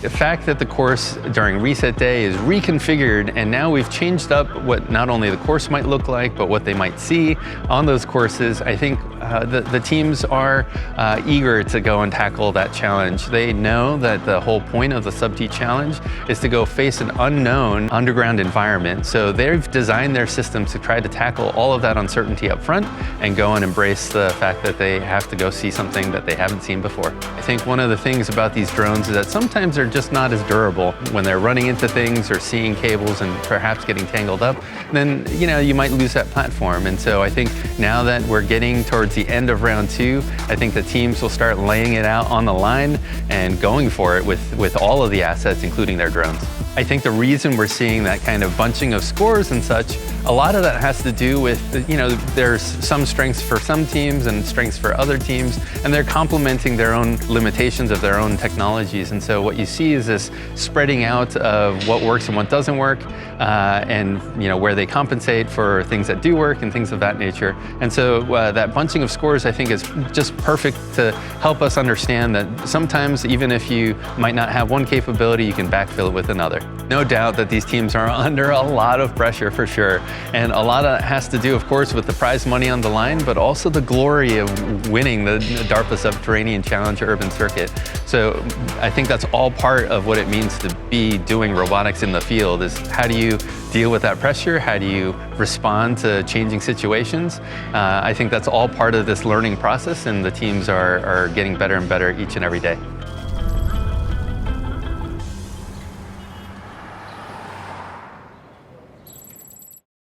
The fact that the course during reset day is reconfigured, and now we've changed up what not only the course might look like, but what they might see on those courses, I think the teams are eager to go and tackle that challenge. They know that the whole point of the Sub-T challenge is to go face an unknown underground environment. So they've designed their systems to try to tackle all of that uncertainty up front and go and embrace the fact that they have to go see something that they haven't seen before. I think one of the things about these drones is that sometimes they're just not as durable. When they're running into things or seeing cables and perhaps getting tangled up, then you might lose that platform. And so I think now that we're getting towards the end of round 2, I think the teams will start laying it out on the line and going for it with all of the assets, including their drones. I think the reason we're seeing that kind of bunching of scores and such, a lot of that has to do with, there's some strengths for some teams and strengths for other teams, and they're complementing their own limitations of their own technologies. And so what you see is this spreading out of what works and what doesn't work, and where they compensate for things that do work and things of that nature. And so that bunching of scores, I think, is just perfect to help us understand that sometimes, even if you might not have one capability, you can backfill it with another. No doubt that these teams are under a lot of pressure for sure. And a lot of that has to do, of course, with the prize money on the line, but also the glory of winning the DARPA Subterranean Challenge Urban Circuit. So I think that's all part of what it means to be doing robotics in the field, is how do you deal with that pressure? How do you respond to changing situations? I think that's all part of this learning process, and the teams are getting better and better each and every day.